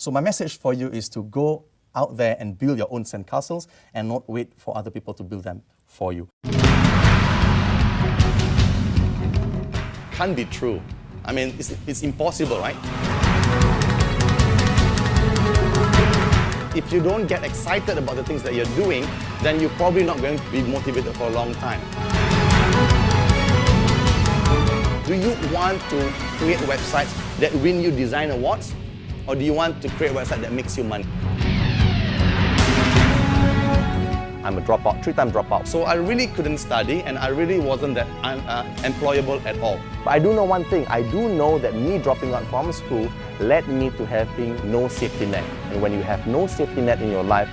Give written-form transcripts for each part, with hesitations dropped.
So my message for you is to go out there and build your own sandcastles and not wait for other people to build them for you. Can't be true. I mean, it's impossible, right? If you don't get excited about the things that you're doing, then you're probably not going to be motivated for a long time. Do you want to create websites that win you design awards? Or do you want to create a website that makes you money? I'm a dropout, 3-time dropout. So I really couldn't study and I really wasn't that employable at all. But I do know one thing. I do know that me dropping out from school led me to having no safety net. And when you have no safety net in your life,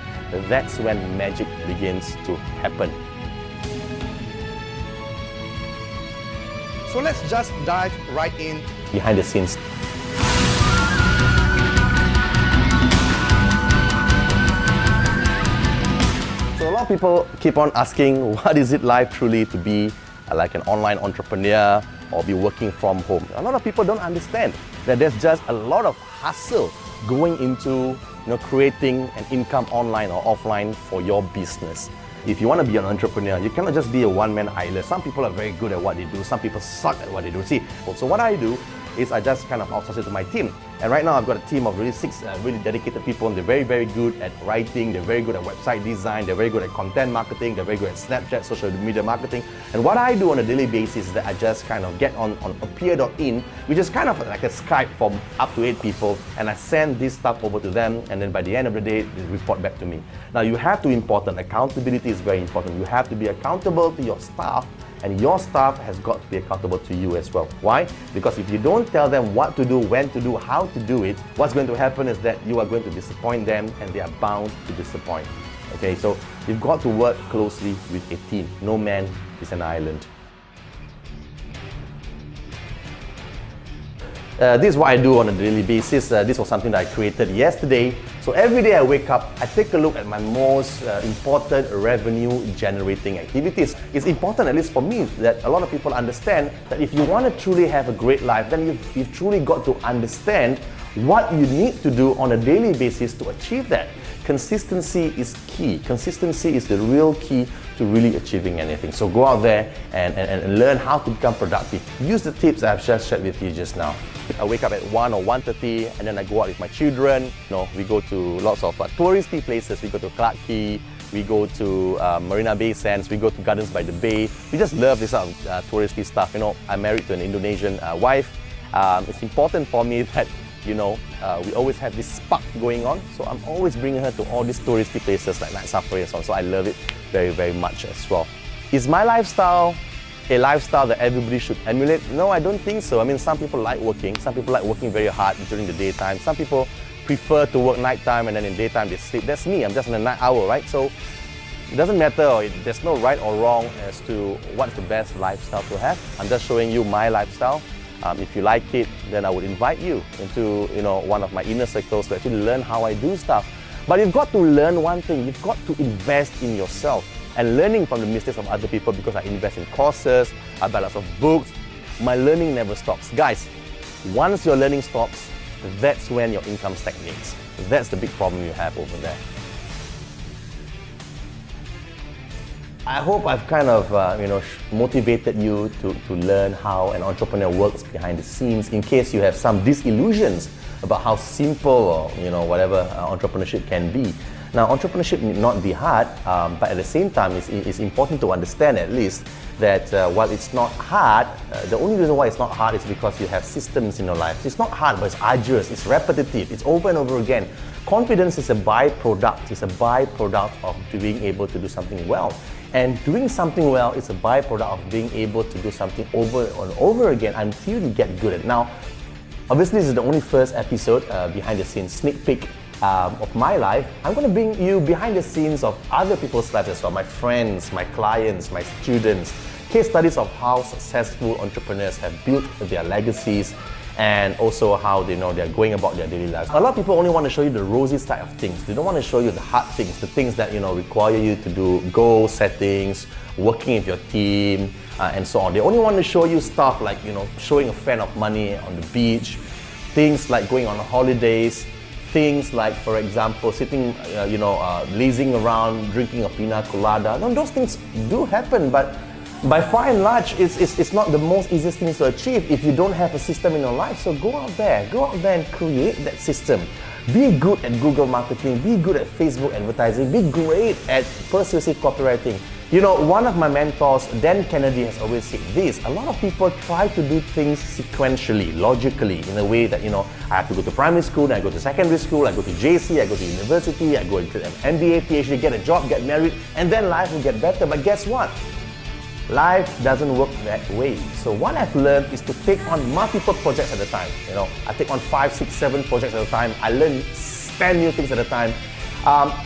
that's when magic begins to happen. So let's just dive right in. Behind the scenes. So a lot of people keep on asking, what is it like truly to be like an online entrepreneur or be working from home? A lot of people don't understand that there's just a lot of hustle going into creating an income online or offline for your business. If you want to be an entrepreneur, you cannot just be a one-man island. Some people are very good at what they do, some people suck at what they do. See, so what I do is I just kind of outsource it to my team. And right now I've got a team of really 6 really dedicated people, and they're very, very good at writing, they're very good at website design, they're very good at content marketing, they're very good at Snapchat, social media marketing. And what I do on a daily basis is that I just kind of get on appear.in, which is kind of like a Skype for up to 8 people, and I send this stuff over to them, and then by the end of the day, they report back to me. Now you have to be important, accountability is very important. You have to be accountable to your staff, and your staff has got to be accountable to you as well. Why? Because if you don't tell them what to do, when to do, how to do it, what's going to happen is that you are going to disappoint them, and they are bound to disappoint. Okay, so you've got to work closely with a team. No man is an island. This is what I do on a daily basis. This was something that I created yesterday. So every day I wake up, I take a look at my most important revenue generating activities. It's important, at least for me, that a lot of people understand that if you want to truly have a great life, then you've truly got to understand what you need to do on a daily basis to achieve that. Consistency is key. Consistency is the real key to really achieving anything. So go out there and learn how to become productive. Use the tips I've just shared with you just now. I wake up at 1 or 1:30 and then I go out with my children. We go to lots of touristy places. We go to Clarke Quay, we go to Marina Bay Sands, we go to Gardens by the Bay. We just love this sort of touristy stuff. I'm married to an Indonesian wife. It's important for me that we always have this spark going on. So I'm always bringing her to all these touristy places like Night Safari and so on. So I love it very, very much as well. Is my lifestyle a lifestyle that everybody should emulate? No, I don't think so. I mean, some people like working. Some people like working very hard during the daytime. Some people prefer to work nighttime and then in daytime they sleep. That's me. I'm just a night owl, right? So it doesn't matter. There's no right or wrong as to what's the best lifestyle to have. I'm just showing you my lifestyle. If you like it, then I would invite you into one of my inner circles to actually learn how I do stuff. But you've got to learn one thing. You've got to invest in yourself and learning from the mistakes of other people, because I invest in courses, I buy lots of books. My learning never stops. Guys, once your learning stops, that's when your income stagnates. That's the big problem you have over there. I hope I've kind of motivated you to learn how an entrepreneur works behind the scenes, in case you have some disillusions about how simple or whatever entrepreneurship can be. Now, entrepreneurship need not be hard, but at the same time, it's important to understand at least that while it's not hard, the only reason why it's not hard is because you have systems in your life. It's not hard, but it's arduous, it's repetitive, it's over and over again. Confidence is a byproduct. It's a byproduct of being able to do something well. And doing something well is a byproduct of being able to do something over and over again until you get good at it. Now, obviously, this is the only first episode, behind the scenes sneak peek of my life. I'm going to bring you behind the scenes of other people's lives as well, my friends, my clients, my students, case studies of how successful entrepreneurs have built their legacies, and also how they're going about their daily lives. A lot of people only want to show you the rosy side of things. They don't want to show you the hard things, the things that require you to do goal settings, working with your team, and so on. They only want to show you stuff like showing a fan of money on the beach, things like going on holidays, things like, for example, sitting, lazing around, drinking a pina colada. No, those things do happen, but by far and large, it's not the most easiest thing to achieve if you don't have a system in your life. So go out there and create that system. Be good at Google marketing, be good at Facebook advertising, be great at persuasive copywriting. You know, one of my mentors, Dan Kennedy, has always said this: a lot of people try to do things sequentially, logically, in a way that, I have to go to primary school, then I go to secondary school, I go to JC, I go to university, I go into an MBA, PhD, get a job, get married, and then life will get better. But guess what? Life doesn't work that way. So what I've learned is to take on multiple projects at a time. I take on 5, 6, 7 projects at a time. I learn 10 new things at a time.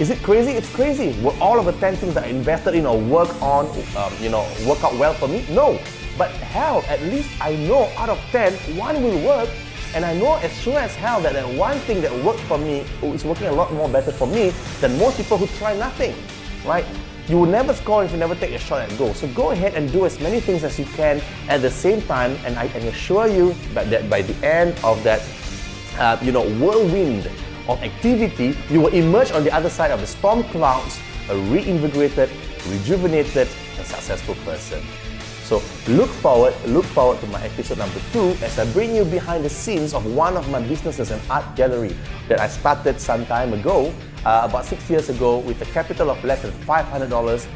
Is it crazy? It's crazy. Will all of the 10 things that I invested in or work on, work out well for me? No. But hell, at least I know out of 10, one will work. And I know as sure as hell that one thing that worked for me is working a lot more better for me than most people who try nothing, right? You will never score if you never take a shot at goal. So go ahead and do as many things as you can at the same time, and I can assure you that by the end of that, whirlwind of activity, you will emerge on the other side of the storm clouds a reinvigorated, rejuvenated, and successful person. So look forward to my episode number 2 as I bring you behind the scenes of one of my businesses, an art gallery that I started some time ago, about 6 years ago, with a capital of less than $500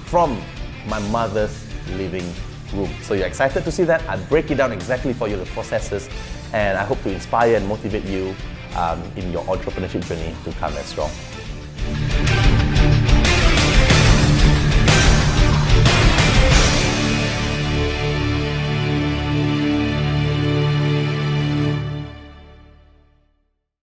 from my mother's living room. So you're excited to see that? I break it down exactly for you, the processes, and I hope to inspire and motivate you in your entrepreneurship journey to come as strong.